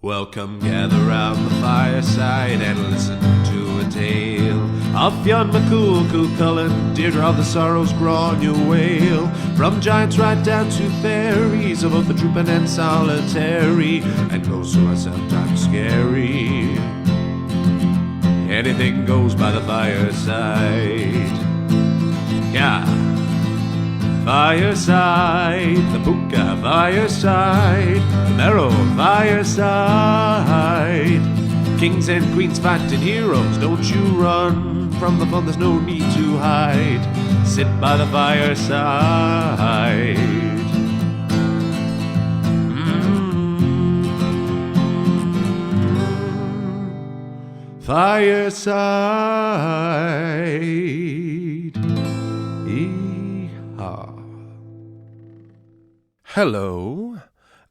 Welcome, gather round the fireside and listen to a tale of Fionn McCool, Cú Chulainn, Deirdre of the Sorrows, Gráinne Wail. From giants right down to fairies, of both the drooping and solitary, and those who are sometimes scary. Anything goes by the fireside. Yeah. Fireside, the Puka Fireside, the Marrow Fireside. Kings and queens fighting heroes, don't you run from the fun, there's no need to hide. Sit by the fireside. Fireside. Hello,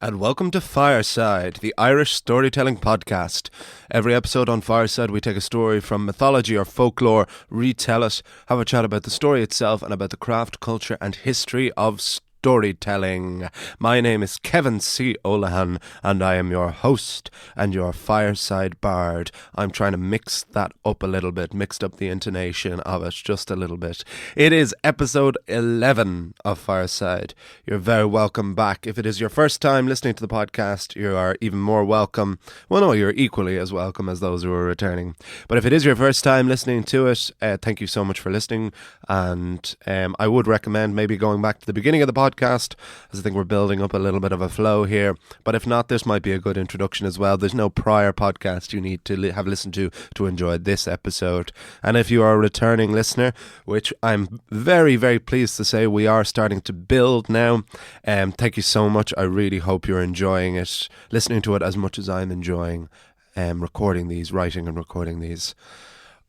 and welcome to Fireside, the Irish storytelling podcast. Every episode on Fireside, we take a story from mythology or folklore, retell it, have a chat about the story itself, and about the craft, culture, and history of storytelling. My name is Kevin C. O'Lahan, and I am your host and your Fireside Bard. I'm trying to mix that up a little bit, mixed up the intonation of it just a little bit. It is episode 11 of Fireside. You're very welcome back. If it is your first time listening to the podcast, you are even more welcome. Well, no, you're equally as welcome as those who are returning. But if it is your first time listening to it, thank you so much for listening. And I would recommend maybe going back to the beginning of the podcast, as I think we're building up a little bit of a flow here. But if not, this might be a good introduction as well. There's no prior podcast you need to have listened to enjoy this episode. And if you are a returning listener, which I'm very, very pleased to say we are starting to build now, thank you so much. I really hope you're enjoying it, listening to it as much as I'm enjoying recording these, writing and recording these.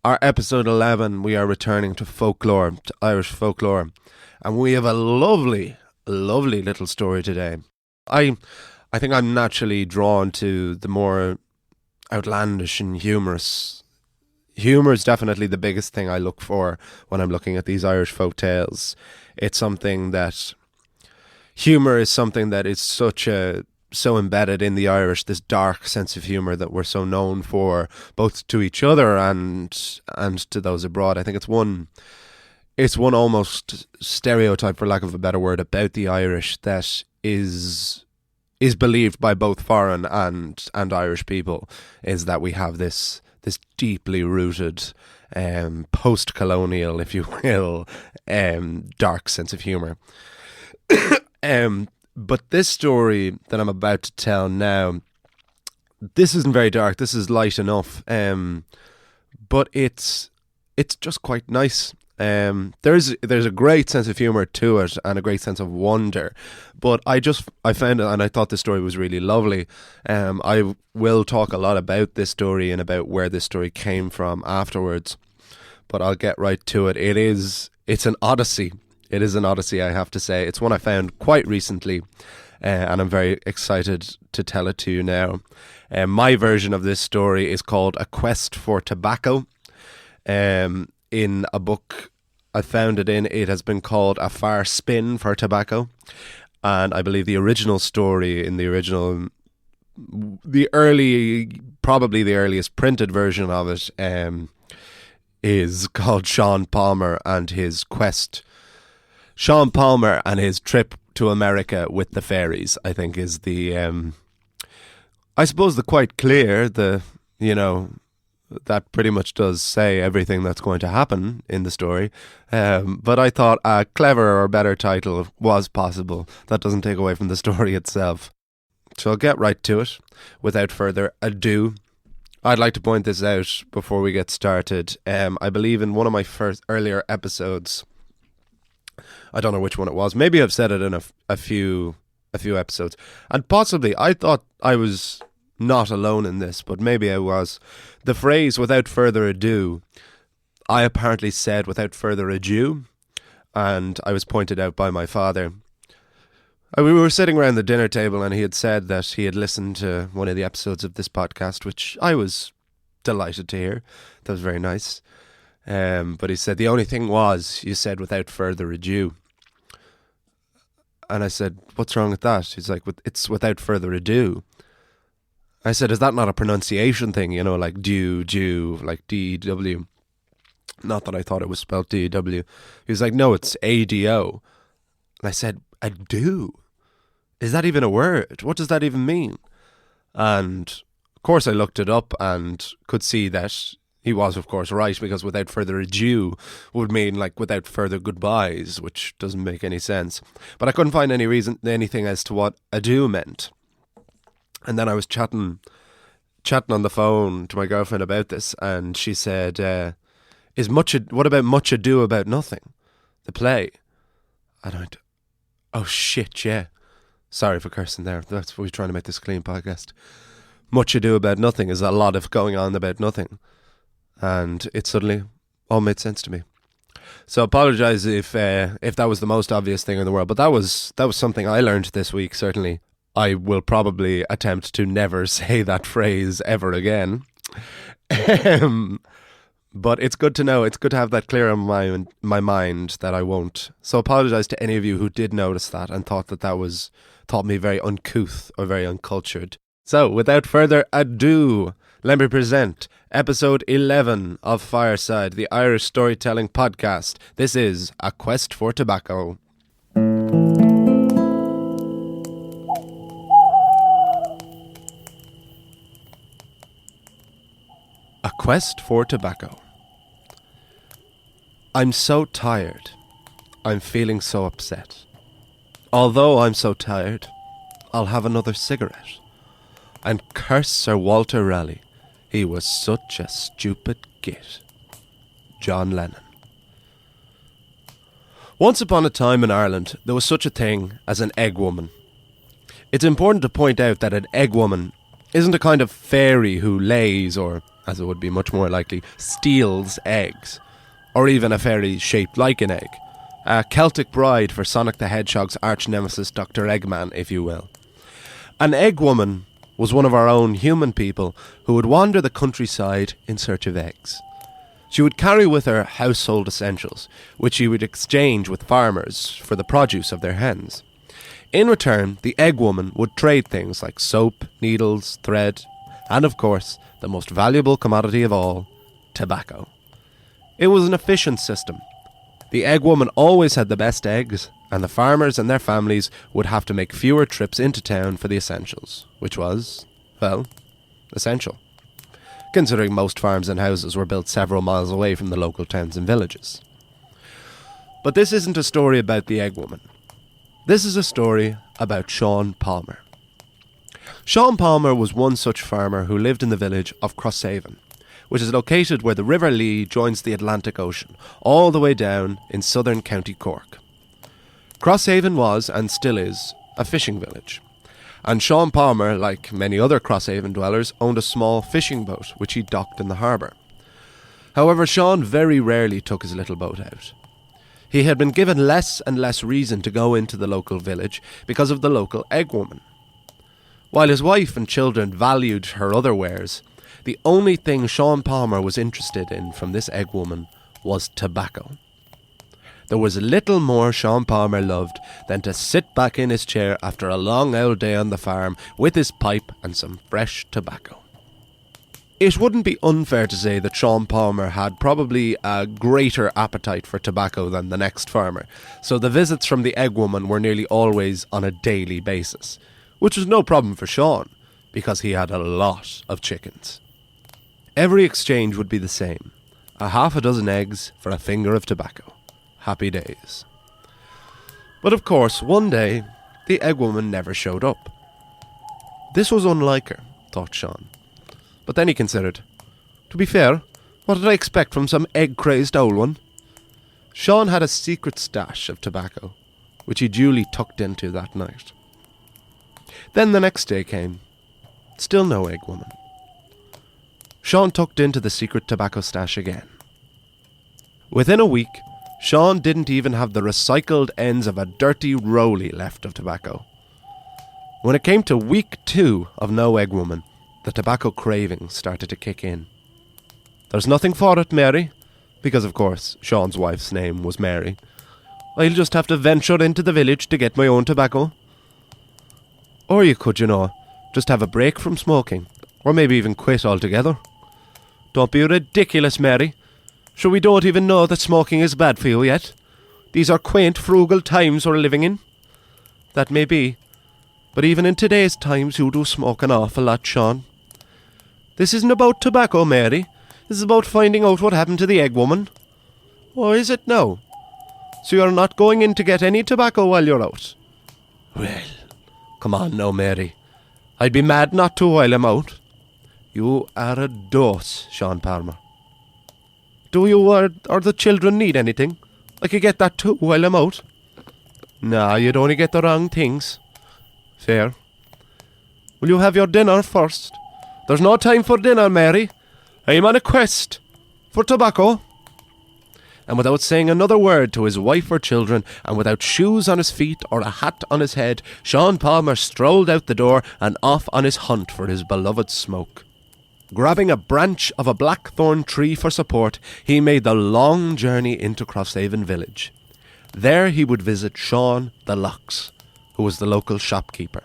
Our episode 11, we are returning to folklore, to Irish folklore. And we have a lovely little story today. I think I'm naturally drawn to the more outlandish and humorous. Humour is definitely the biggest thing I look for when I'm looking at these Irish folk tales. It's something that... Humour is something that is so embedded in the Irish, this dark sense of humour that we're so known for, both to each other and to those abroad. I think it's one almost stereotype, for lack of a better word, about the Irish that is believed by both foreign and Irish people, is that we have this deeply rooted post-colonial, if you will, dark sense of humour. But this story that I'm about to tell now, this isn't very dark. This is light enough, but it's just quite nice. There's a great sense of humour to it and a great sense of wonder, but I found it and I thought the story was really lovely. I will talk a lot about this story and about where this story came from afterwards, but I'll get right to it. It's an odyssey. It is an odyssey, I have to say. It's one I found quite recently, and I'm very excited to tell it to you now. My version of this story is called A Quest for Tobacco. In a book I found it in, it has been called A Far Spin for Tobacco. And I believe the original story in probably the earliest printed version of it, is called Sean Palmer and his quest. Sean Palmer and his trip to America with the fairies, I think, is the, I suppose, the quite clear, that pretty much does say everything that's going to happen in the story. But I thought a cleverer or better title was possible. That doesn't take away from the story itself. So I'll get right to it without further ado. I'd like to point this out before we get started. I believe in one of my earlier episodes, I don't know which one it was. Maybe I've said it in a few episodes. And possibly I thought I was not alone in this, but maybe I was. The phrase "without further ado," I apparently said "without further ado," and I was pointed out by my father. We were sitting around the dinner table and he had said that he had listened to one of the episodes of this podcast, which I was delighted to hear. That was very nice. But he said, the only thing was, you said "without further ado." And I said, what's wrong with that? He's like, it's without further ado. I said, is that not a pronunciation thing? You know, like Jew, like D-W. Not that I thought it was spelled D-W. He was like, no, it's A-D-O. And I said, a do? Is that even a word? What does that even mean? And of course I looked it up and could see that he was, of course, right, because without further ado would mean like without further goodbyes, which doesn't make any sense. But I couldn't find anything as to what adieu meant. And then I was chatting on the phone to my girlfriend about this, and she said, what about Much Ado About Nothing, the play? And I went, oh shit, yeah. Sorry for cursing there. That's what we're trying to make this a clean podcast. Much Ado About Nothing is a lot of going on about nothing. And it suddenly all made sense to me. So apologise if that was the most obvious thing in the world, but that was something I learned this week, certainly. I will probably attempt to never say that phrase ever again. But it's good to know. It's good to have that clear in my mind that I won't. So apologise to any of you who did notice that and thought me very uncouth or very uncultured. So without further ado, let me present episode 11 of Fireside, the Irish storytelling podcast. This is A Quest for Tobacco. A Quest for Tobacco. I'm so tired. I'm feeling so upset. Although I'm so tired, I'll have another cigarette. And curse Sir Walter Raleigh. He was such a stupid git. John Lennon. Once upon a time in Ireland, there was such a thing as an egg woman. It's important to point out that an egg woman isn't a kind of fairy who lays, or, as it would be much more likely, steals eggs, or even a fairy shaped like an egg. A Celtic bride for Sonic the Hedgehog's arch-nemesis Dr. Eggman, if you will. An egg woman was one of our own human people who would wander the countryside in search of eggs. She would carry with her household essentials, which she would exchange with farmers for the produce of their hens. In return, the egg woman would trade things like soap, needles, thread, and of course, the most valuable commodity of all, tobacco. It was an efficient system. The egg woman always had the best eggs, and the farmers and their families would have to make fewer trips into town for the essentials, which was, well, essential, considering most farms and houses were built several miles away from the local towns and villages. But this isn't a story about the egg woman. This is a story about Sean Palmer. Sean Palmer was one such farmer who lived in the village of Crosshaven, which is located where the River Lee joins the Atlantic Ocean, all the way down in southern County Cork. Crosshaven was, and still is, a fishing village, and Sean Palmer, like many other Crosshaven dwellers, owned a small fishing boat which he docked in the harbour. However, Sean very rarely took his little boat out. He had been given less and less reason to go into the local village because of the local egg woman. While his wife and children valued her other wares, the only thing Sean Palmer was interested in from this egg woman was tobacco. There was little more Sean Palmer loved than to sit back in his chair after a long old day on the farm with his pipe and some fresh tobacco. It wouldn't be unfair to say that Sean Palmer had probably a greater appetite for tobacco than the next farmer, so the visits from the egg woman were nearly always on a daily basis, which was no problem for Sean, because he had a lot of chickens. Every exchange would be the same, a half a dozen eggs for a finger of tobacco. Happy days. But of course, one day, the egg woman never showed up. This was unlike her, thought Sean. But then he considered, to be fair, what did I expect from some egg-crazed old one? Sean had a secret stash of tobacco, which he duly tucked into that night. Then the next day came. Still no egg woman. Sean tucked into the secret tobacco stash again. Within a week, Sean didn't even have the recycled ends of a dirty rollie left of tobacco. When it came to week 2 of no egg woman, the tobacco craving started to kick in. There's nothing for it, Mary, because of course Sean's wife's name was Mary. I'll just have to venture into the village to get my own tobacco. Or you could, just have a break from smoking Or maybe even quit altogether. Don't be ridiculous, Mary. Sure, we don't even know that smoking is bad for you yet. These are quaint, frugal times we're living in. That may be. But even in today's times, you do smoke an awful lot, Sean. This isn't about tobacco, Mary. This is about finding out what happened to the egg woman. Or is it now? So you're not going in to get any tobacco while you're out? Well, come on now, Mary. I'd be mad not to while I'm out. You are a dose, Sean Palmer. Do you or the children need anything? I could get that too while I'm out. Nah, you'd only get the wrong things. Fair. Will you have your dinner first? There's no time for dinner, Mary. I'm on a quest for tobacco. And without saying another word to his wife or children, and without shoes on his feet or a hat on his head, Sean Palmer strolled out the door and off on his hunt for his beloved smoke. Grabbing a branch of a blackthorn tree for support, he made the long journey into Crosshaven village. There he would visit Sean the Locks, who was the local shopkeeper.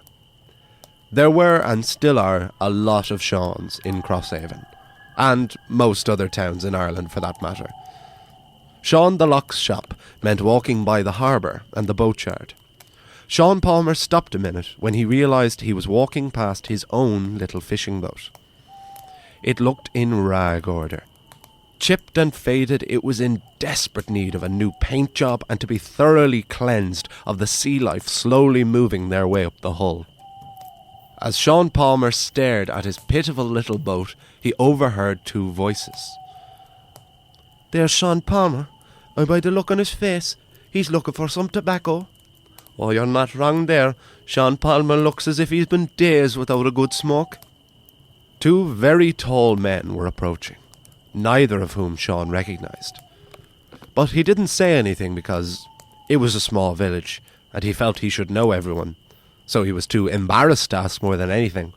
There were, and still are, a lot of Seans in Crosshaven, and most other towns in Ireland for that matter. Sean the Lock's shop meant walking by the harbour and the boatyard. Sean Palmer stopped a minute when he realised he was walking past his own little fishing boat. It looked in rag order. Chipped and faded, it was in desperate need of a new paint job and to be thoroughly cleansed of the sea life slowly moving their way up the hull. As Sean Palmer stared at his pitiful little boat, he overheard two voices. There's Sean Palmer, and by the look on his face, he's looking for some tobacco. Oh, you're not wrong there. Sean Palmer looks as if he's been days without a good smoke. Two very tall men were approaching, neither of whom Sean recognised. But he didn't say anything because it was a small village, and he felt he should know everyone, so he was too embarrassed to ask more than anything.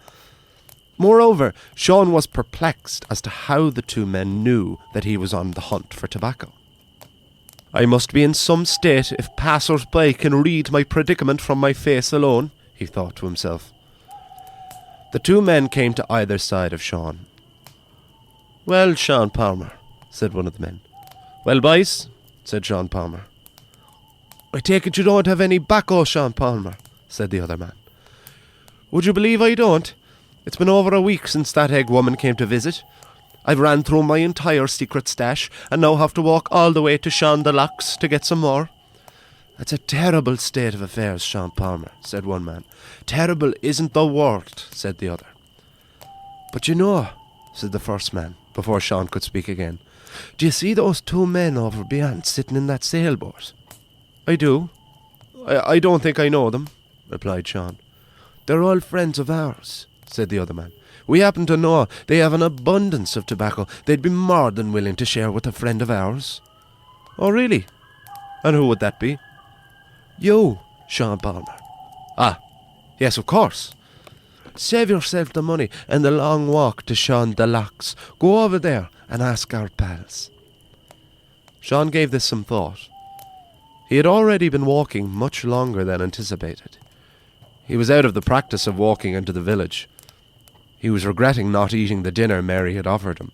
Moreover, Sean was perplexed as to how the two men knew that he was on the hunt for tobacco. I must be in some state if passers-by can read my predicament from my face alone, he thought to himself. The two men came to either side of Sean. Well, Sean Palmer, said one of the men. Well, boys, said Sean Palmer. I take it you don't have any bacco, Sean Palmer, said the other man. Would you believe I don't? It's been over a week since that egg woman came to visit. I've ran through my entire secret stash and now have to walk all the way to Sean the Locks to get some more. That's a terrible state of affairs, Sean Palmer, said one man. Terrible isn't the word, said the other. But you know, said the first man, before Sean could speak again, do you see those two men over beyond sitting in that sailboat? I do. I don't think I know them, replied Sean. They're all friends of ours, said the other man. We happen to know they have an abundance of tobacco they'd be more than willing to share with a friend of ours. Oh, really? And who would that be? You, Sean Palmer. Ah, yes, of course. Save yourself the money and the long walk to Sean the Locks. Go over there and ask our pals. Sean gave this some thought. He had already been walking much longer than anticipated. He was out of the practice of walking into the village. He was regretting not eating the dinner Mary had offered him.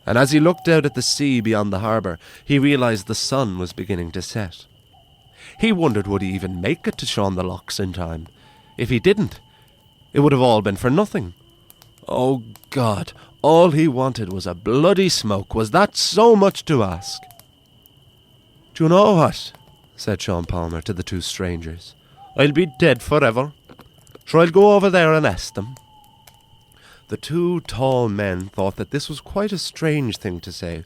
And as he looked out at the sea beyond the harbour, he realised the sun was beginning to set. He wondered would he even make it to Sean the Locks in time. If he didn't, it would have all been for nothing. Oh God, all he wanted was a bloody smoke. Was that so much to ask? Do you know what? Said Sean Palmer to the two strangers. I'll be dead forever. Sure, I'll go over there and ask them. The two tall men thought that this was quite a strange thing to say,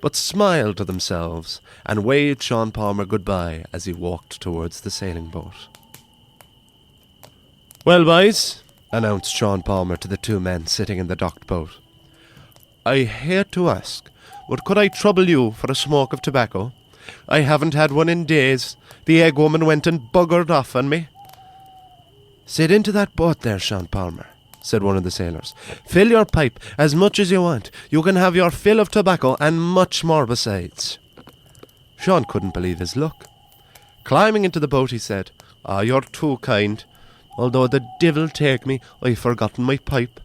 but smiled to themselves and waved Sean Palmer goodbye as he walked towards the sailing boat. Well, boys, announced Sean Palmer to the two men sitting in the docked boat. I hate to ask, but could I trouble you for a smoke of tobacco? I haven't had one in days. The egg woman went and buggered off on me. Sit into that boat there, Sean Palmer, said one of the sailors. Fill your pipe as much as you want. You can have your fill of tobacco and much more besides. Sean couldn't believe his luck. Climbing into the boat, he said, you're too kind. Although the devil take me, I've forgotten my pipe.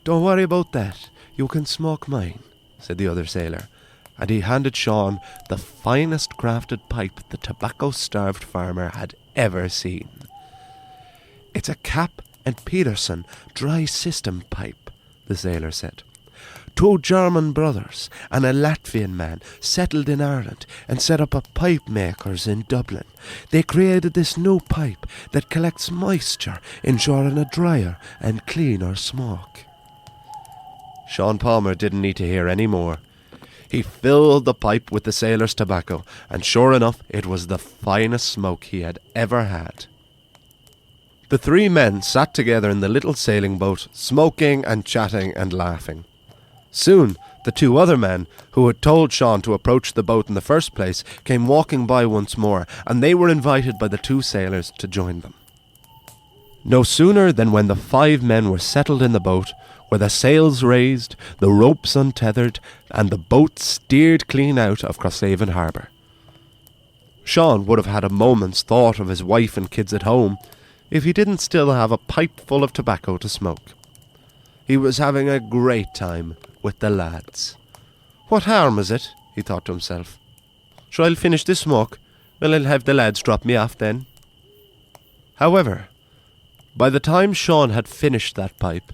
Don't worry about that. You can smoke mine, said the other sailor, and he handed Sean the finest crafted pipe the tobacco-starved farmer had ever seen. It's a Cap and Peterson dry system pipe, the sailor said. 2 German brothers and a Latvian man settled in Ireland and set up a pipe makers in Dublin. They created this new pipe that collects moisture, ensuring a drier and cleaner smoke. Sean Palmer didn't need to hear any more. He filled the pipe with the sailor's tobacco, and sure enough, it was the finest smoke he had ever had. The 3 men sat together in the little sailing boat, smoking and chatting and laughing. Soon, the 2 other men, who had told Sean to approach the boat in the first place, came walking by once more, and they were invited by the 2 sailors to join them. No sooner than when the 5 men were settled in the boat, were the sails raised, the ropes untethered, and the boat steered clean out of Crosshaven harbour. Sean would have had a moment's thought of his wife and kids at home if he didn't still have a pipe full of tobacco to smoke. He was having a great time with the lads. What harm is it? He thought to himself. Sure, I'll finish this smoke, and I'll have the lads drop me off then. However, by the time Sean had finished that pipe,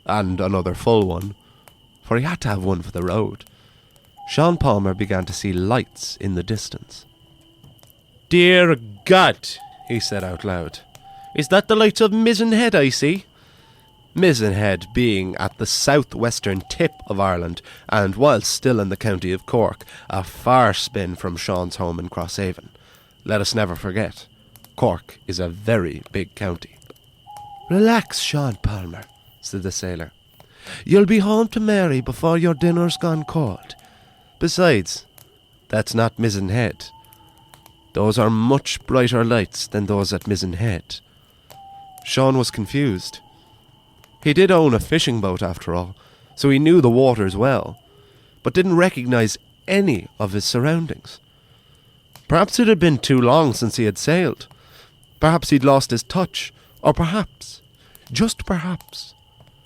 and another full one, for he had to have one for the road, Sean Palmer began to see lights in the distance. Dear God, he said out loud, is that the lights of Mizenhead I see? Mizenhead being at the southwestern tip of Ireland, and whilst still in the county of Cork, a far spin from Sean's home in Crosshaven. Let us never forget, Cork is a very big county. Relax, Sean Palmer, said the sailor. You'll be home to Mary before your dinner's gone cold. Besides, that's not Mizenhead. Those are much brighter lights than those at Mizenhead. Sean was confused. He did own a fishing boat after all, so he knew the waters well, but didn't recognise any of his surroundings. Perhaps it had been too long since he had sailed. Perhaps he'd lost his touch, or perhaps, just perhaps,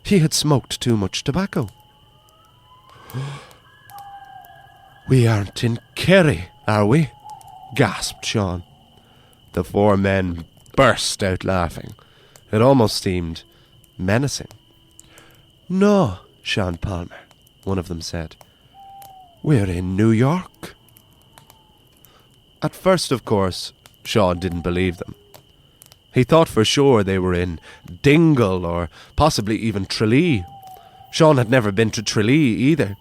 he had smoked too much tobacco. We aren't in Kerry, are we? Gasped Sean. The 4 men burst out laughing. It almost seemed menacing. No, Sean Palmer, one of them said. We're in New York. At first, of course, Sean didn't believe them. He thought for sure they were in Dingle or possibly even Tralee. Sean had never been to Tralee either.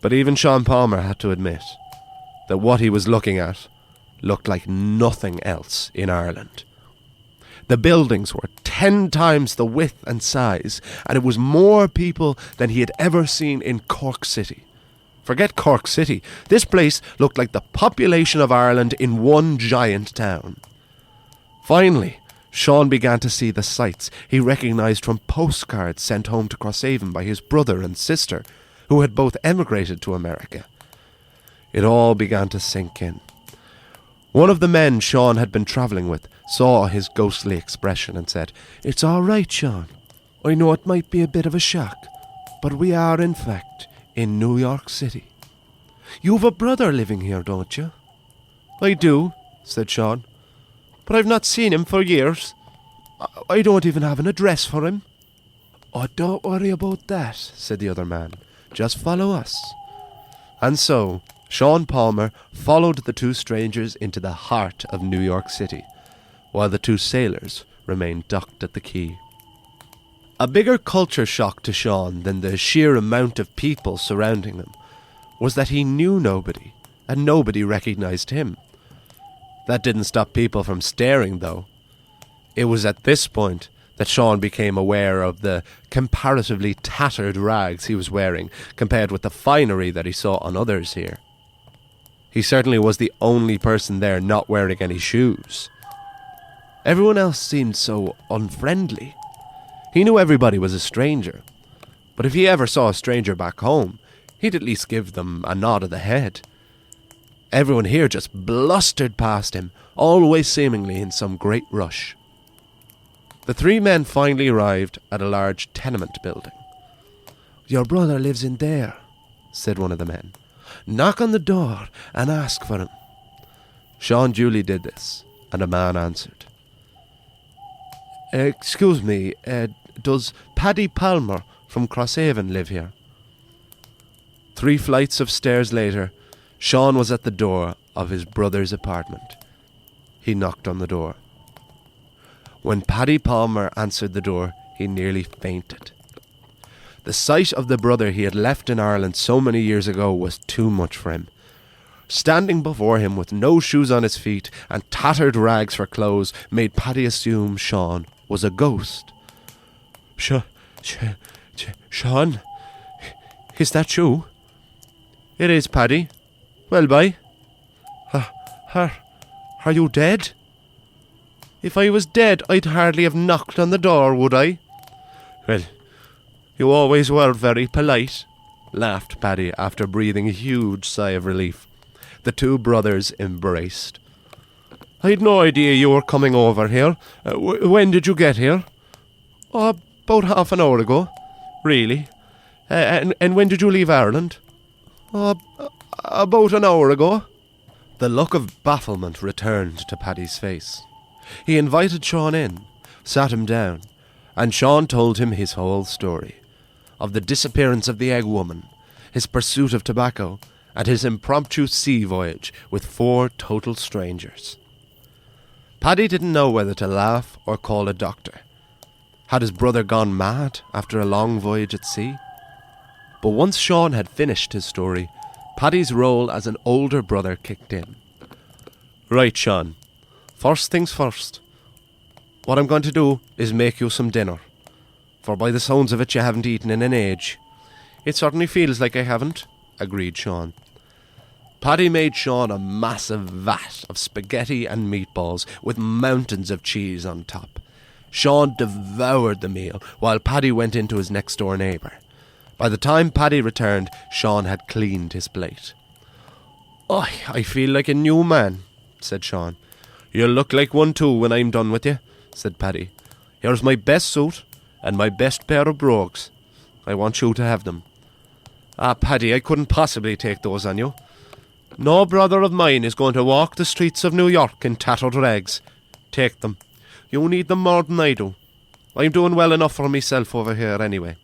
But even Sean Palmer had to admit that what he was looking at looked like nothing else in Ireland. The buildings were 10 times the width and size, and it was more people than he had ever seen in Cork City. Forget Cork City. This place looked like the population of Ireland in one giant town. Finally, Sean began to see the sights he recognised from postcards sent home to Crosshaven by his brother and sister, who had both emigrated to America. It all began to sink in. One of the men Sean had been travelling with saw his ghostly expression and said, It's all right, Sean. I know it might be a bit of a shock, but we are, in fact, in New York City. You've a brother living here, don't you? I do, said Sean, but I've not seen him for years. I don't even have an address for him. Oh, don't worry about that, said the other man. Just follow us. And so, Sean Palmer followed the 2 strangers into the heart of New York City, while the 2 sailors remained docked at the quay. A bigger culture shock to Sean than the sheer amount of people surrounding them was that he knew nobody, and nobody recognised him. That didn't stop people from staring, though. It was at this point that Sean became aware of the comparatively tattered rags he was wearing compared with the finery that he saw on others here. He certainly was the only person there not wearing any shoes. Everyone else seemed so unfriendly. He knew everybody was a stranger, but if he ever saw a stranger back home, he'd at least give them a nod of the head. Everyone here just blustered past him, always seemingly in some great rush. The 3 men finally arrived at a large tenement building. "Your brother lives in there," said one of the men. "Knock on the door and ask for him." Sean duly did this, and a man answered. "Excuse me, does Paddy Palmer from Crosshaven live here?" 3 flights of stairs later, Sean was at the door of his brother's apartment. He knocked on the door. When Paddy Palmer answered the door, he nearly fainted. The sight of the brother he had left in Ireland so many years ago was too much for him. Standing before him with no shoes on his feet and tattered rags for clothes made Paddy assume Sean was a ghost. Sean? Is that you?" "It is, Paddy. Well, bye." Are you dead?" "If I was dead, I'd hardly have knocked on the door, would I?" "Well, you always were very polite," laughed Paddy after breathing a huge sigh of relief. The 2 brothers embraced. "I'd no idea you were coming over here. When did you get here?" "Oh, about half an hour ago." "Really? And when did you leave Ireland?" "Oh, about an hour ago." The look of bafflement returned to Paddy's face. He invited Sean in, sat him down, and Sean told him his whole story. Of the disappearance of the egg woman, his pursuit of tobacco, and his impromptu sea voyage with 4 total strangers. Paddy didn't know whether to laugh or call a doctor. Had his brother gone mad after a long voyage at sea? But once Sean had finished his story, Paddy's role as an older brother kicked in. "Right, Sean. First things first. What I'm going to do is make you some dinner. For by the sounds of it, you haven't eaten in an age." "It certainly feels like I haven't," agreed Sean. Paddy made Sean a massive vat of spaghetti and meatballs with mountains of cheese on top. Sean devoured the meal while Paddy went into his next-door neighbour. By the time Paddy returned, Sean had cleaned his plate. "Oh, I feel like a new man," said Sean. "You'll look like one too when I'm done with you," said Paddy. "Here's my best suit and my best pair of brogues. I want you to have them." "Ah, Paddy, I couldn't possibly take those on you. No brother of mine is going to walk the streets of New York in tattered rags. Take them. You need them more than I do. I'm doing well enough for myself over here anyway."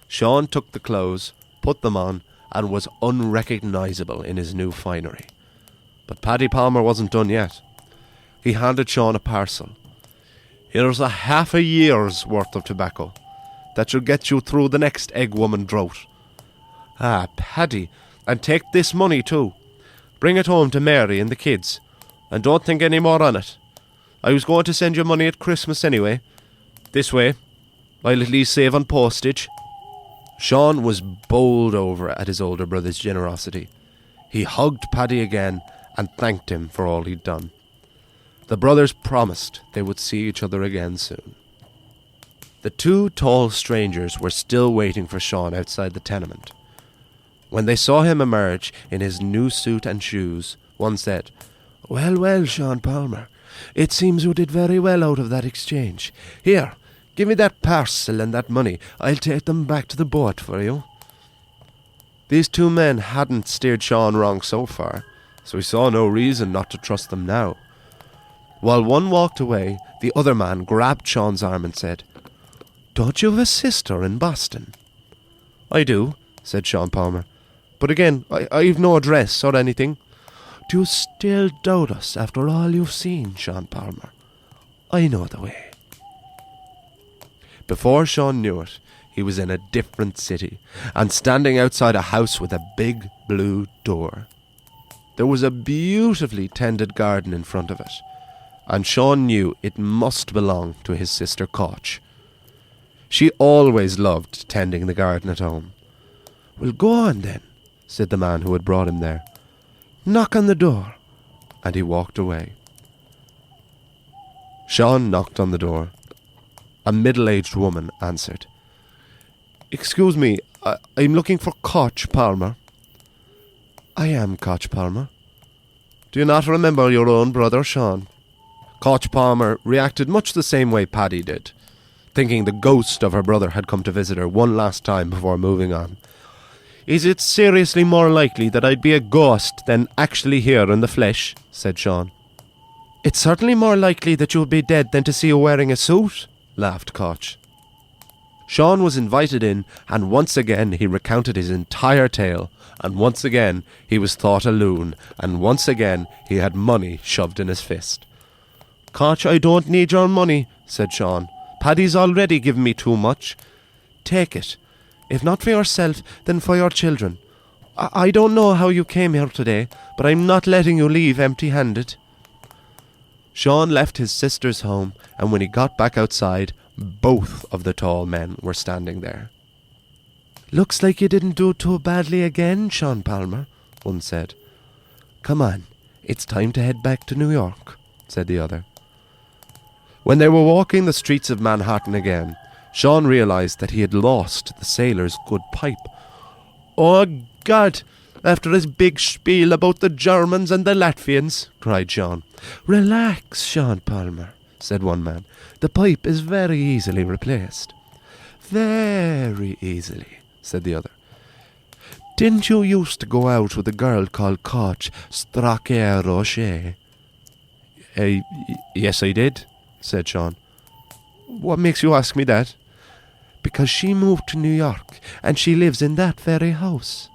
Sean took the clothes, put them on, and was unrecognisable in his new finery. But Paddy Palmer wasn't done yet. He handed Sean a parcel. "Here's a half a year's worth of tobacco. That should get you through the next egg woman drought." "Ah, Paddy, and take this money too. Bring it home to Mary and the kids, and don't think any more on it. I was going to send you money at Christmas anyway. This way, I'll at least save on postage." Sean was bowled over at his older brother's generosity. He hugged Paddy again and thanked him for all he'd done. The brothers promised they would see each other again soon. The 2 tall strangers were still waiting for Sean outside the tenement. When they saw him emerge in his new suit and shoes, one said, Well, well, Sean Palmer, it seems you did very well out of that exchange. Here, give me that parcel and that money. I'll take them back to the boat for you." These 2 men hadn't steered Sean wrong so far, so he saw no reason not to trust them now. While one walked away, the other man grabbed Sean's arm and said, "Don't you have a sister in Boston?" "I do," said Sean Palmer. "But again, I've no address or anything." "Do you still doubt us after all you've seen, Sean Palmer? I know the way." Before Sean knew it, he was in a different city and standing outside a house with a big blue door. There was a beautifully tended garden in front of it, and Sean knew it must belong to his sister Koch. She always loved tending the garden at home. "Well, go on then," said the man who had brought him there. "Knock on the door." And he walked away. Sean knocked on the door. A middle-aged woman answered. "Excuse me, I'm looking for Koch Palmer." "I am Koch Palmer." "Do you not remember your own brother, Sean?" Koch Palmer reacted much the same way Paddy did. thinking the ghost of her brother had come to visit her one last time before moving on. "Is it seriously more likely that I'd be a ghost than actually here in the flesh?" said Sean. "It's certainly more likely that you'll be dead than to see you wearing a suit," laughed Koch. Sean was invited in, and once again he recounted his entire tale, and once again he was thought a loon, and once again he had money shoved in his fist. "Koch, I don't need your money," said Sean. "Paddy's already given me too much. Take it. If not for yourself, then for your children. I don't know how you came here today, but I'm not letting you leave empty-handed." Sean left his sister's home, and when he got back outside, both of the tall men were standing there. "Looks like you didn't do too badly again, Sean Palmer," one said. "Come on, it's time to head back to New York," said the other. When they were walking the streets of Manhattan again, Sean realised that he had lost the sailor's good pipe. "Oh, God! After his big spiel about the Germans and the Latvians," cried Sean. "Relax, Sean Palmer," said one man. "The pipe is very easily replaced." "Very easily," said the other. "Didn't you used to go out with a girl called Koch Straker O'Shea?" Yes, I did," said Sean. "What makes you ask me that?" "Because she moved to New York, and she lives in that very house."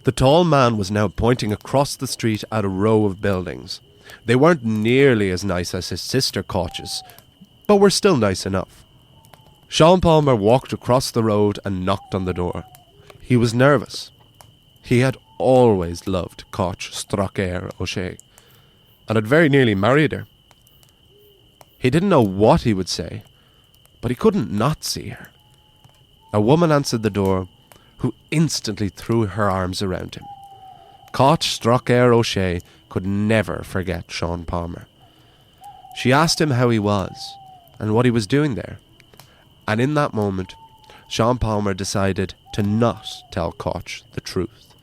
The tall man was now pointing across the street at a row of buildings. They weren't nearly as nice as his sister Koch's, but were still nice enough. Sean Palmer walked across the road and knocked on the door. He was nervous. He had always loved Koch Straker O'Shea, and had very nearly married her. He didn't know what he would say, but he couldn't not see her. A woman answered the door, who instantly threw her arms around him. Koch Straker O'Shea could never forget Sean Palmer. She asked him how he was, and what he was doing there. And in that moment, Sean Palmer decided to not tell Koch the truth.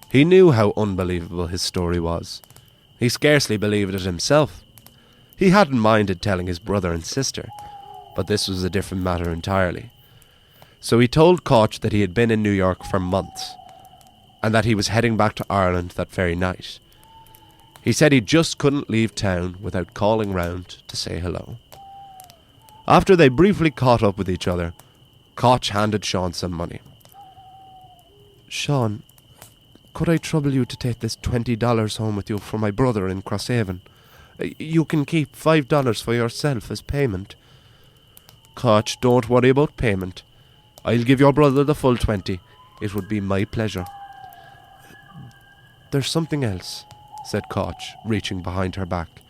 He knew how unbelievable his story was. He scarcely believed it himself. He hadn't minded telling his brother and sister, but this was a different matter entirely. So he told Koch that he had been in New York for months, and that he was heading back to Ireland that very night. He said he just couldn't leave town without calling round to say hello. After they briefly caught up with each other, Koch handed Sean some money. "Sean, could I trouble you to take this $20 home with you for my brother in Crosshaven? You can keep $5 for yourself as payment." "Koch, don't worry about payment. I'll give your brother the full 20. It would be my pleasure." "There's something else," said Koch, reaching behind her back.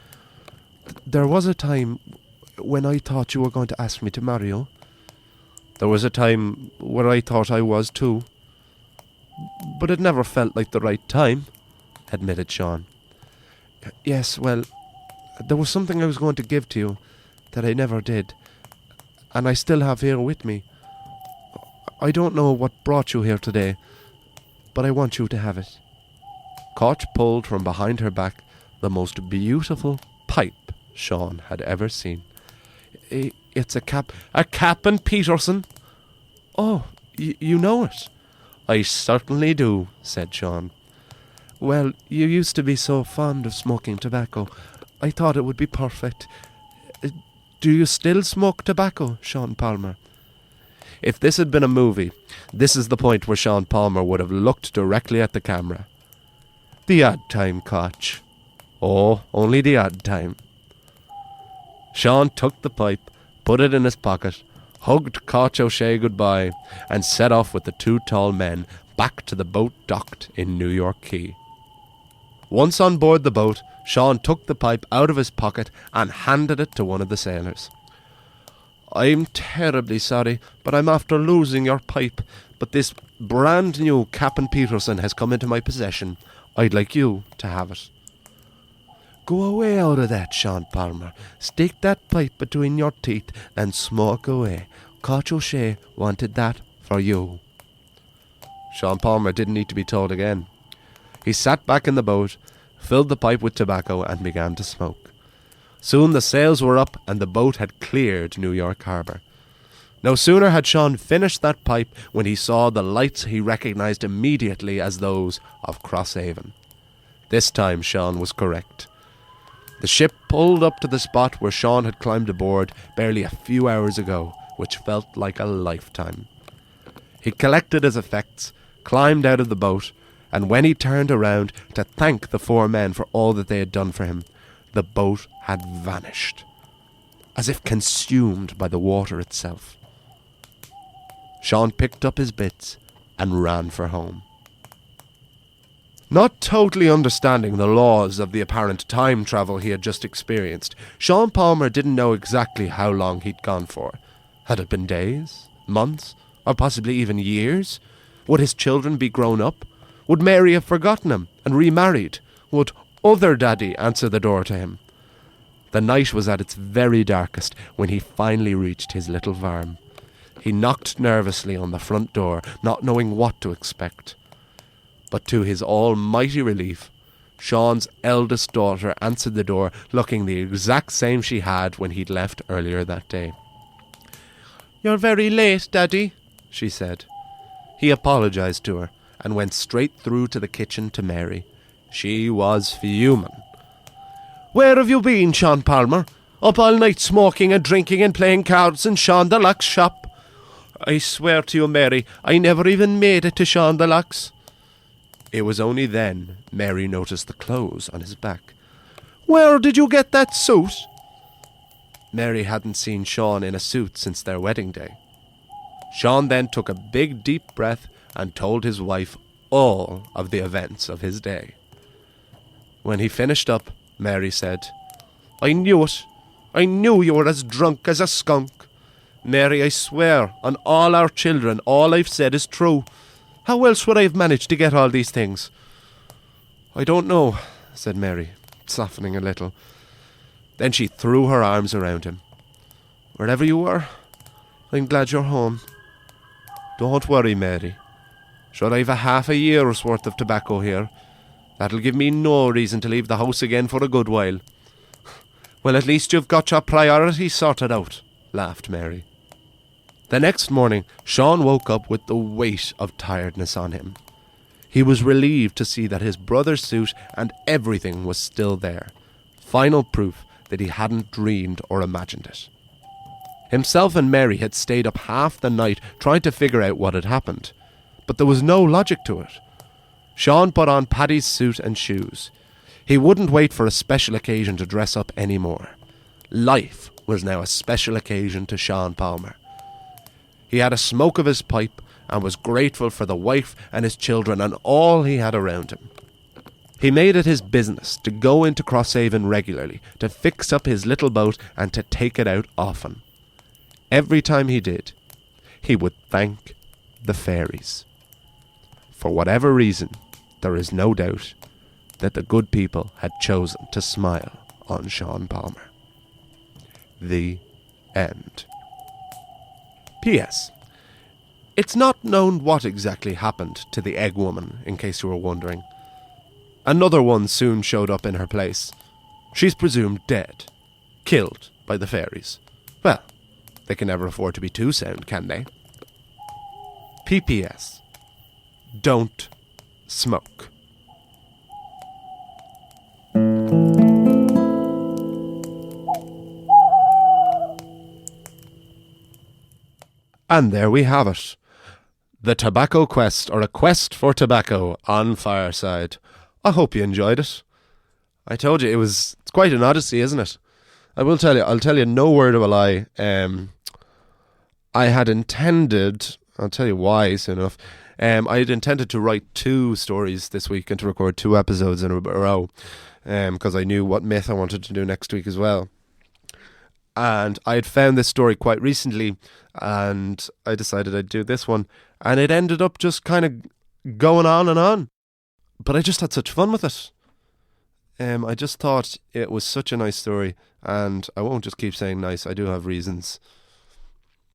"There was a time when I thought you were going to ask me to marry you." "There was a time where I thought I was too. But it never felt like the right time," admitted Sean. "Yes, well, there was something I was going to give to you that I never did, and I still have here with me. I don't know what brought you here today, but I want you to have it." Koch pulled from behind her back the most beautiful pipe Sean had ever seen. "It's a cap and Peterson." "Oh, you know it?" "I certainly do," said Sean. "Well, you used to be so fond of smoking tobacco. I thought it would be perfect. Do you still smoke tobacco, Sean Palmer?" If this had been a movie, this is the point where Sean Palmer would have looked directly at the camera. "The odd time, Koch." "Oh, only the odd time." Sean took the pipe, put it in his pocket, hugged Koch O'Shea goodbye, and set off with the two tall men back to the boat docked in New York Quay. Once on board the boat, Sean took the pipe out of his pocket and handed it to one of the sailors. "I'm terribly sorry, but I'm after losing your pipe. But this brand new Captain Peterson has come into my possession. I'd like you to have it." "Go away out of that, Sean Palmer. Stick that pipe between your teeth and smoke away. Koch O'Shea wanted that for you." Sean Palmer didn't need to be told again. He sat back in the boat, filled the pipe with tobacco and began to smoke. Soon the sails were up and the boat had cleared New York Harbour. No sooner had Sean finished that pipe when he saw the lights he recognised immediately as those of Crosshaven. This time Sean was correct. The ship pulled up to the spot where Sean had climbed aboard barely a few hours ago, which felt like a lifetime. He collected his effects, climbed out of the boat, and when he turned around to thank the 4 men for all that they had done for him, the boat had vanished, as if consumed by the water itself. Sean picked up his bits and ran for home. Not totally understanding the laws of the apparent time travel he had just experienced, Sean Palmer didn't know exactly how long he'd gone for. Had it been days, months, or possibly even years? Would his children be grown up? Would Mary have forgotten him and remarried? Would other daddy answer the door to him? The night was at its very darkest when he finally reached his little farm. He knocked nervously on the front door, not knowing what to expect. But to his almighty relief, Sean's eldest daughter answered the door, looking the exact same she had when he'd left earlier that day. "You're very late, Daddy," she said. He apologised to her and went straight through to the kitchen to Mary. She was fuming. "Where have you been, Sean Palmer? Up all night smoking and drinking and playing cards in Sean the Lock's shop?" "I swear to you, Mary, I never even made it to Sean the Lock's." It was only then Mary noticed the clothes on his back. "Where did you get that suit?" Mary hadn't seen Sean in a suit since their wedding day. Sean then took a big deep breath and told his wife all of the events of his day. When he finished up, Mary said, "I knew it. I knew you were as drunk as a skunk. Mary, I swear on all our children, all I've said is true. How else would I have managed to get all these things?" "I don't know," said Mary, softening a little. Then she threw her arms around him. "Wherever you are, I'm glad you're home. Don't worry, Mary. Sure, I've a half a year's worth of tobacco here. That'll give me no reason to leave the house again for a good while." "Well, at least you've got your priorities sorted out," laughed Mary. The next morning, Sean woke up with the weight of tiredness on him. He was relieved to see that his brother's suit and everything was still there. Final proof that he hadn't dreamed or imagined it. Himself and Mary had stayed up half the night trying to figure out what had happened, but there was no logic to it. Sean put on Paddy's suit and shoes. He wouldn't wait for a special occasion to dress up anymore. Life was now a special occasion to Sean Palmer. He had a smoke of his pipe and was grateful for the wife and his children and all he had around him. He made it his business to go into Crosshaven regularly, to fix up his little boat and to take it out often. Every time he did, he would thank the fairies. For whatever reason, there is no doubt that the good people had chosen to smile on Sean Palmer. The end. P.S. It's not known what exactly happened to the egg woman, in case you were wondering. Another one soon showed up in her place. She's presumed dead, killed by the fairies. Well, they can never afford to be too sound, can they? P.P.S. Don't smoke. And there we have it. The Tobacco Quest, or a quest for tobacco on Fireside. I hope you enjoyed it. I told you it's quite an odyssey, isn't it? I'll tell you no word of a lie. I had intended, I'll tell you why soon enough. I had intended to write 2 stories this week and to record 2 episodes in a row, because I knew what myth I wanted to do next week as well. And I had found this story quite recently, and I decided I'd do this one, and it ended up just kind of going on and on. But I just had such fun with it. I just thought it was such a nice story, and I won't just keep saying nice, I do have reasons.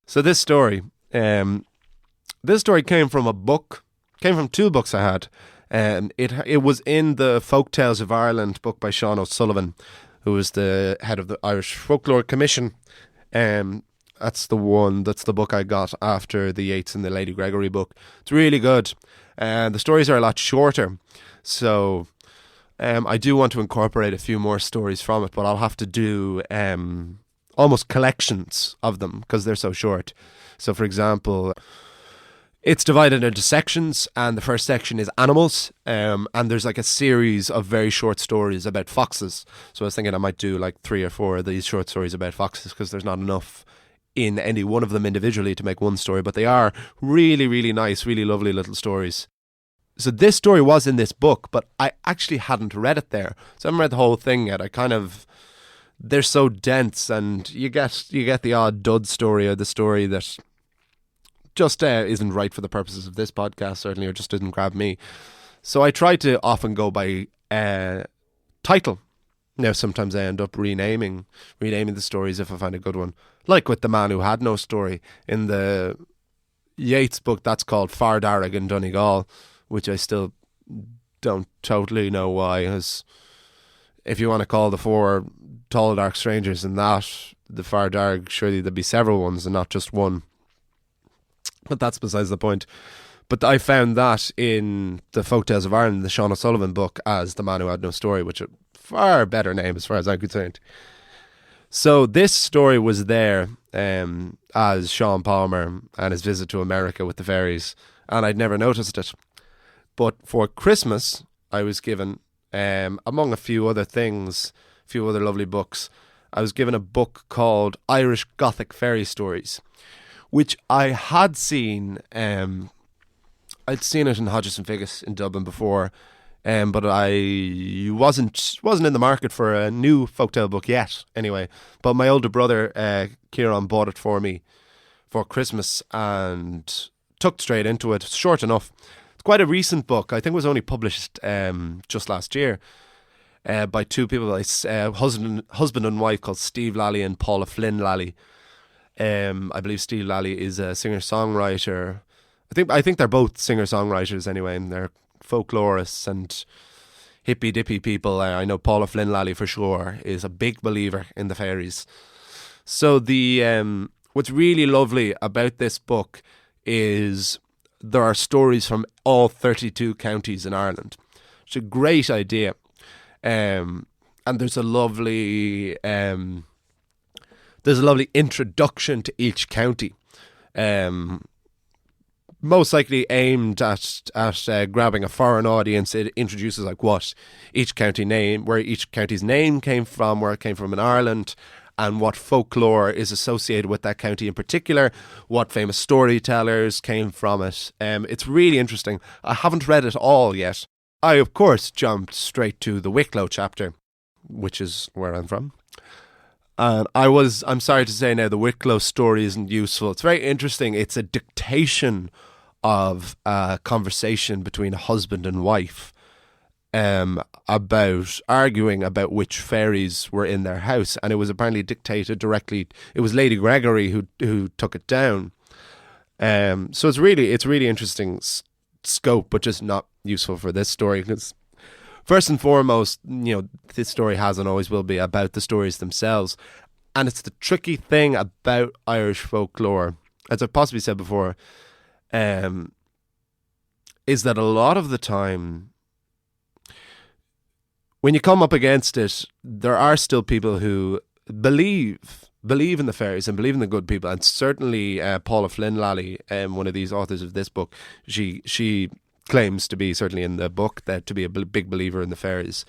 So this story came from a book, came from 2 books I had. It was in the Folk Tales of Ireland book by Sean O'Sullivan. who was the head of the Irish Folklore Commission. That's the book I got after the Yeats and the Lady Gregory book. It's really good. And the stories are a lot shorter. So I do want to incorporate a few more stories from it, but I'll have to do almost collections of them because they're so short. So, for example, it's divided into sections, and the first section is animals, and there's like a series of very short stories about foxes. So I was thinking I might do like 3 or 4 of these short stories about foxes because there's not enough in any one of them individually to make one story, but they are really, really nice, really lovely little stories. So this story was in this book, but I actually hadn't read it there. So I haven't read the whole thing yet. They're so dense, and you get the odd dud story or the story that just isn't right for the purposes of this podcast, certainly, or just didn't grab me. So I try to often go by title. Now, sometimes I end up renaming the stories if I find a good one. Like with The Man Who Had No Story. In the Yeats book, that's called Fireside in Donegal, which I still don't totally know why. As if you want to call the 4 tall, dark strangers in that, the Fireside, surely there'd be several ones and not just one. But that's besides the point. But I found that in the Folktales of Ireland, the Sean O'Sullivan book, as The Man Who Had No Story, which is a far better name as far as I'm concerned. So this story was there as Sean Palmer and his visit to America with the fairies, and I'd never noticed it. But for Christmas, I was given, among a few other things, a few other lovely books, I was given a book called Irish Gothic Fairy Stories, which I had seen. I'd seen it in Hodges and Figgis in Dublin before, but I wasn't in the market for a new folktale book yet. Anyway, but my older brother Kieran bought it for me for Christmas and took straight into it. Short enough. It's quite a recent book. I think it was only published just last year by 2 people, husband and wife, called Steve Lally and Paula Flynn Lally. I believe Steve Lally is a singer-songwriter. I think they're both singer-songwriters anyway, and they're folklorists and hippy-dippy people. I know Paula Flynn Lally for sure is a big believer in the fairies. So what's really lovely about this book is there are stories from all 32 counties in Ireland. It's a great idea. And there's a lovely introduction to each county, most likely aimed at grabbing a foreign audience. It introduces like what each county name, where each county's name came from, where it came from in Ireland, and what folklore is associated with that county in particular, what famous storytellers came from it. It's really interesting. I haven't read it all yet. I, of course, jumped straight to the Wicklow chapter, which is where I'm from. And I'm sorry to say now, the Wicklow story isn't useful. It's very interesting. It's a dictation of a conversation between a husband and wife about arguing about which fairies were in their house. And it was apparently dictated directly. It was Lady Gregory who took it down. So it's really interesting scope, but just not useful for this story, because first and foremost, this story has and always will be about the stories themselves. And it's the tricky thing about Irish folklore, as I've possibly said before, is that a lot of the time, when you come up against it, there are still people who believe in the fairies and believe in the good people. And certainly Paula Flynn Lally, one of these authors of this book, she claims to be, certainly in the book, that to be a big believer in the fairies.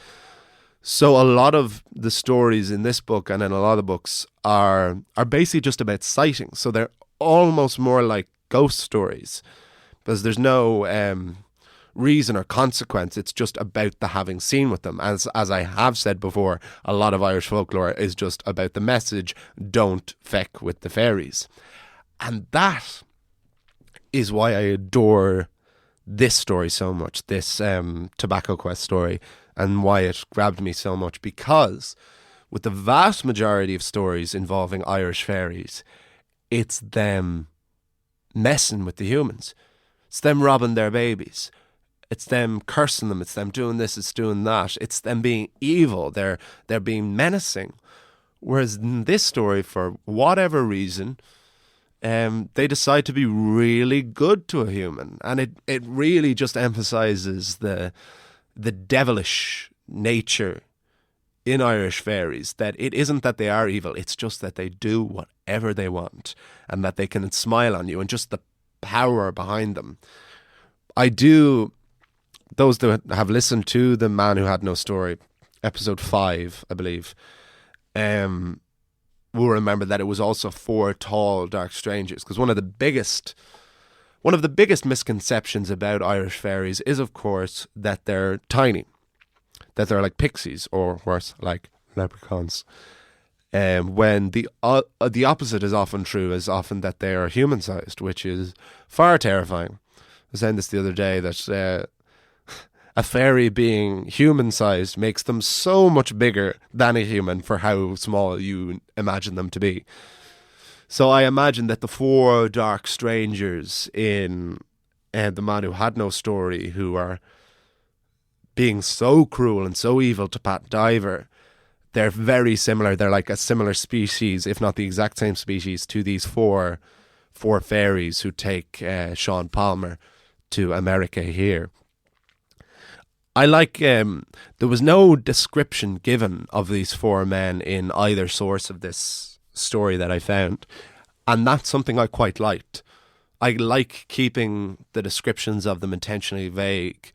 So a lot of the stories in this book and in a lot of the books are basically just about sightings. So they're almost more like ghost stories, because there's no reason or consequence. It's just about the having seen with them. As I have said before, a lot of Irish folklore is just about the message, don't feck with the fairies. And that is why I adore this story so much, this Tobacco Quest story, and why it grabbed me so much, because with the vast majority of stories involving Irish fairies, it's them messing with the humans. It's them robbing their babies. It's them cursing them. It's them doing this. It's doing that. It's them being evil. They're being menacing. Whereas in this story, for whatever reason, they decide to be really good to a human, and it really just emphasizes the devilish nature in Irish fairies, that it isn't that they are evil, it's just that they do whatever they want, and that they can smile on you, and just the power behind them. Those that have listened to The Man Who Had No Story, episode 5, I believe, will remember that it was also 4 tall, dark strangers, because one of the biggest misconceptions about Irish fairies is, of course, that they're tiny, that they're like pixies, or worse, like leprechauns. When the opposite is often true, is often that they are human-sized, which is far terrifying. I was saying this the other day, that a fairy being human-sized makes them so much bigger than a human for how small you imagine them to be. So I imagine that the 4 dark strangers in The Man Who Had No Story, who are being so cruel and so evil to Pat Diver, they're very similar. They're like a similar species, if not the exact same species, to these four fairies who take Sean Palmer to America here. I like, there was no description given of these 4 men in either source of this story that I found, and that's something I quite liked. I like keeping the descriptions of them intentionally vague,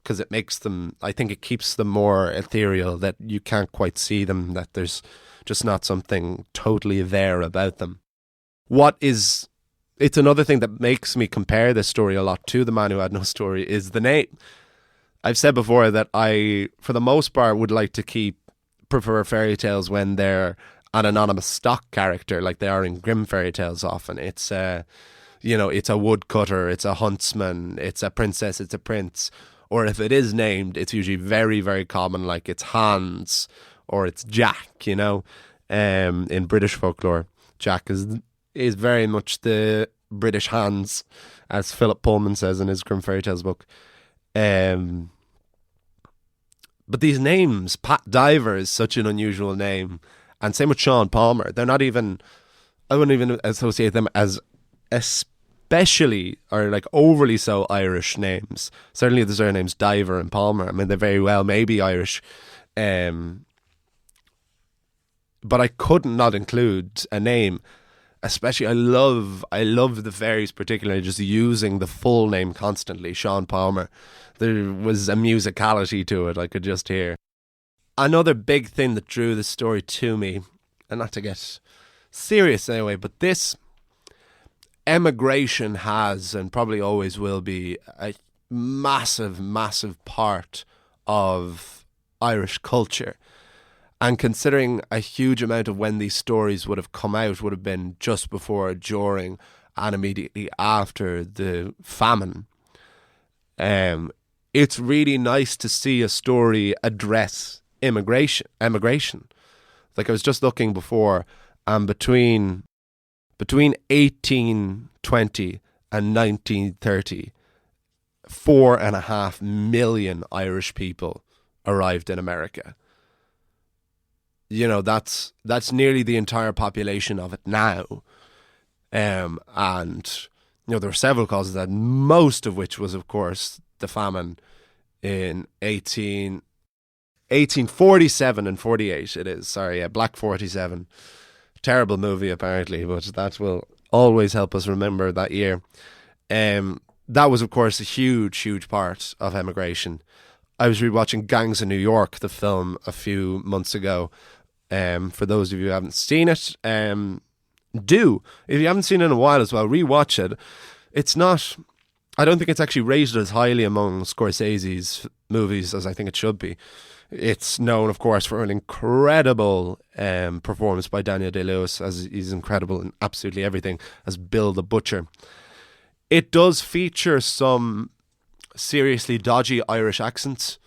because it makes them, I think it keeps them more ethereal, that you can't quite see them, that there's just not something totally there about them. It's another thing that makes me compare this story a lot to The Man Who Had No Story, is the name. I've said before that I, for the most part, would like to prefer fairy tales when they're an anonymous stock character, like they are in Grimm fairy tales often. It's it's a woodcutter, it's a huntsman, it's a princess, it's a prince. Or if it is named, it's usually very, very common, like it's Hans or it's Jack, in British folklore. Jack is very much the British Hans, as Philip Pullman says in his Grimm fairy tales book. But these names, Pat Diver is such an unusual name, and same with Sean Palmer. They're not even, I wouldn't even associate them as especially or like overly so Irish names. Certainly the surnames Diver and Palmer, I mean, they very well may be Irish, but I couldn't not include a name. Especially, I love the fairies, particularly just using the full name constantly. Sean Palmer. There was a musicality to it I could just hear. Another big thing that drew the story to me, and not to get serious anyway, but this emigration has and probably always will be a massive, massive part of Irish culture. And considering a huge amount of when these stories would have come out would have been just before, during, and immediately after the famine, it's really nice to see a story address emigration. Like I was just looking before, and between 1820 and 1930, 4.5 million Irish people arrived in America. That's nearly the entire population of it now. And, there were several causes of that, most of which was, of course, the famine in 1847 and 48, it is. Sorry, yeah, Black 47. Terrible movie, apparently, but that will always help us remember that year. That was, of course, a huge, huge part of emigration. I was rewatching Gangs of New York, the film, a few months ago. For those of you who haven't seen it, do. If you haven't seen it in a while as well, rewatch it. It's not, I don't think it's actually rated as highly among Scorsese's movies as I think it should be. It's known, of course, for an incredible performance by Daniel Day-Lewis, as he's incredible in absolutely everything, as Bill the Butcher. It does feature some seriously dodgy Irish accents.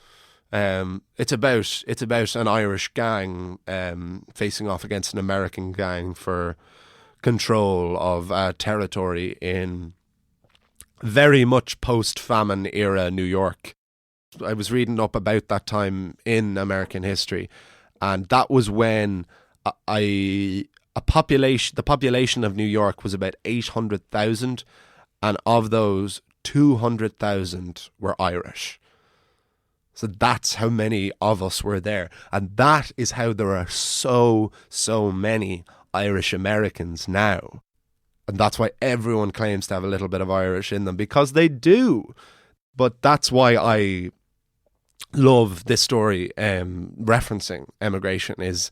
It's about an Irish gang facing off against an American gang for control of territory in very much post-famine era New York. I was reading up about that time in American history, and that was when the population of New York was about 800,000, and of those 200,000 were Irish. So that's how many of us were there, and that is how there are so many Irish Americans now. And that's why everyone claims to have a little bit of Irish in them, because they do. But that's why I love this story referencing emigration, is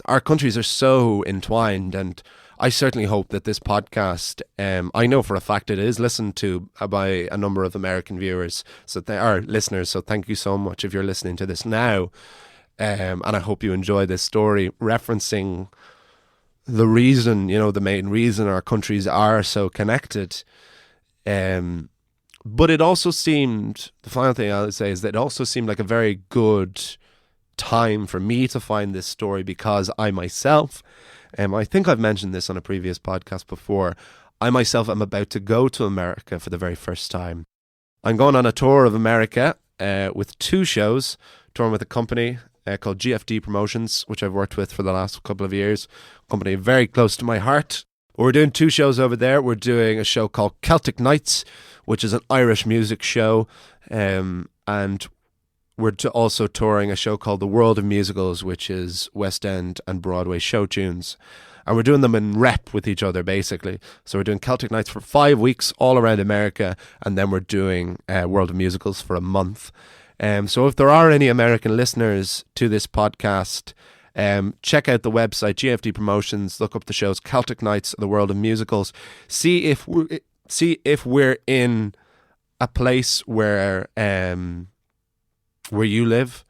our countries are so entwined, and I certainly hope that this podcast, I know for a fact it is listened to by a number of American viewers, so they are listeners, so thank you so much if you're listening to this now, and I hope you enjoy this story referencing the reason, the main reason our countries are so connected. But it also seemed, the final thing I would say is that it also seemed like a very good time for me to find this story, because I myself, I think I've mentioned this on a previous podcast before, I myself am about to go to America for the very first time. I'm going on a tour of America with 2 shows, touring with a company called GFD Promotions, which I've worked with for the last couple of years, a company very close to my heart. We're doing 2 shows over there. We're doing a show called Celtic Nights, which is an Irish music show, and we're also touring a show called The World of Musicals, which is West End and Broadway show tunes. And we're doing them in rep with each other, basically. So we're doing Celtic Nights for 5 weeks all around America, and then we're doing World of Musicals for a month. So if there are any American listeners to this podcast, check out the website, GFD Promotions, look up the shows Celtic Nights, The World of Musicals. See if we're in a place where you live,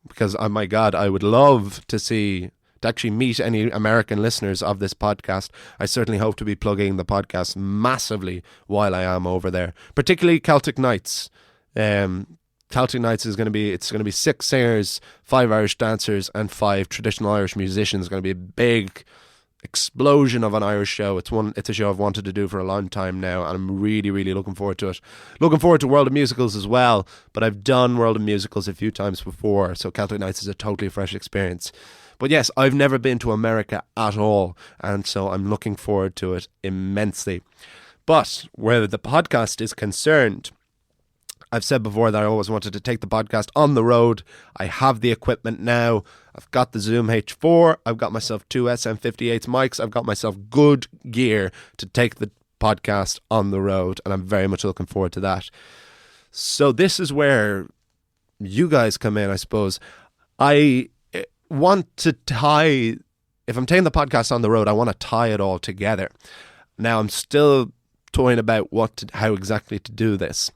because oh my God, I would love to actually meet any American listeners of this podcast. I certainly hope to be plugging the podcast massively while I am over there, particularly Celtic Nights. Celtic Nights is going to be 6 singers, 5 Irish dancers, and 5 traditional Irish musicians. It's going to be a big explosion of an Irish show. It's a show I've wanted to do for a long time now, and I'm really looking forward to it. Looking forward to World of Musicals as well, but I've done World of Musicals a few times before, so Celtic Nights is a totally fresh experience. But yes, I've never been to America at all, and so I'm looking forward to it immensely. But where the podcast is concerned, I've said before that I always wanted to take the podcast on the road. I have the equipment now. I've got the Zoom H4. I've got myself 2 SM58 mics. I've got myself good gear to take the podcast on the road, and I'm very much looking forward to that. So this is where you guys come in, I suppose. I want to tie, if I'm taking the podcast on the road, I want to tie it all together. Now I'm still toying about how exactly to do this.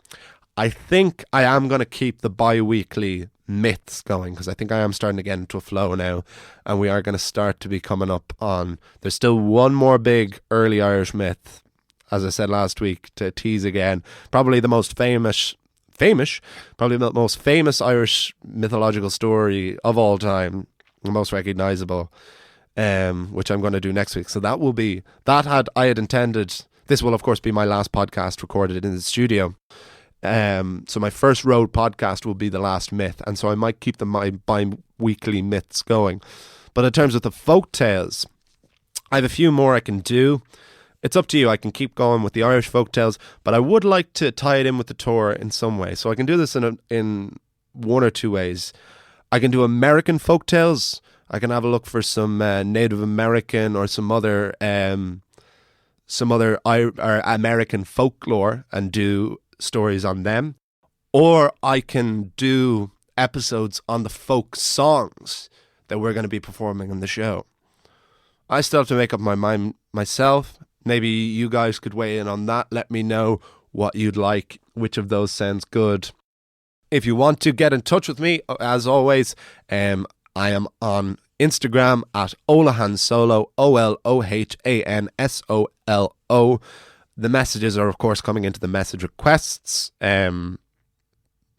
I think I am going to keep the bi-weekly myths going, because I think I am starting to get into a flow now, and we are going to start to be coming up on, there's still one more big early Irish myth, as I said last week, to tease again. Probably the most famous Irish mythological story of all time, the most recognisable, which I'm going to do next week. So I had intended, this will of course be my last podcast recorded in the studio. So my first road podcast will be the last myth, and so I might keep my bi-weekly myths going. But in terms of the folk tales, I have a few more I can do. It's up to you. I can keep going with the Irish folk tales, but I would like to tie it in with the tour in some way. So I can do this in one or two ways. I can do American folk tales. I can have a look for some Native American or some other American folklore and do stories on them, or I can do episodes on the folk songs that we're going to be performing in the show. I still have to make up my mind myself. Maybe you guys could weigh in on that. Let me know what you'd like, which of those sounds good. If you want to get in touch with me, as always, I am on Instagram at Olahansolo, OLOHANSOLO. The messages are, of course, coming into the message requests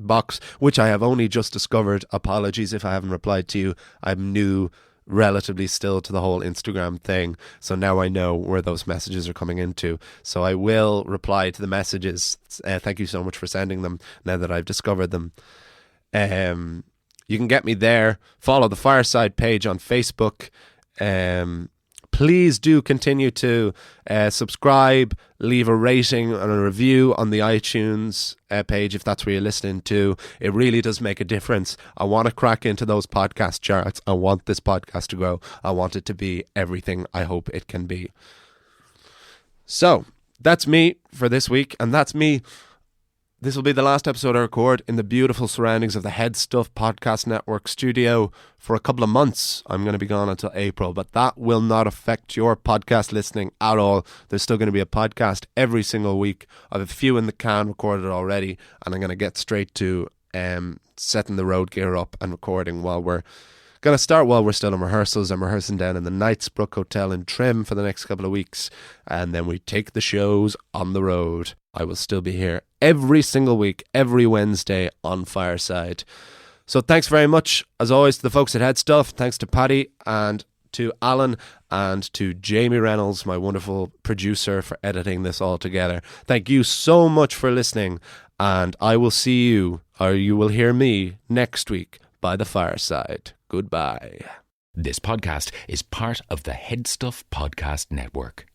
box, which I have only just discovered. Apologies if I haven't replied to you. I'm new relatively still to the whole Instagram thing. So now I know where those messages are coming into. So I will reply to the messages. Thank you so much for sending them now that I've discovered them. You can get me there. Follow the Fireside page on Facebook. Please do continue to subscribe, leave a rating and a review on the iTunes page if that's where you're listening to. It really does make a difference. I want to crack into those podcast charts. I want this podcast to grow. I want it to be everything I hope it can be. So that's me for this week, and that's me. This will be the last episode I record in the beautiful surroundings of the Head Stuff Podcast Network studio for a couple of months. I'm going to be gone until April, but that will not affect your podcast listening at all. There's still going to be a podcast every single week. I have a few in the can recorded already, and I'm going to get straight to setting the road gear up and recording while we're still in rehearsals. I'm rehearsing down in the Knightsbrook Hotel in Trim for the next couple of weeks, and then we take the shows on the road. I will still be here every single week, every Wednesday on Fireside. So thanks very much, as always, to the folks at Head Stuff. Thanks to Paddy and to Alan and to Jamie Reynolds, my wonderful producer, for editing this all together. Thank you so much for listening, and I will see you, or you will hear me, next week by the Fireside. Goodbye. This podcast is part of the Head Stuff Podcast Network.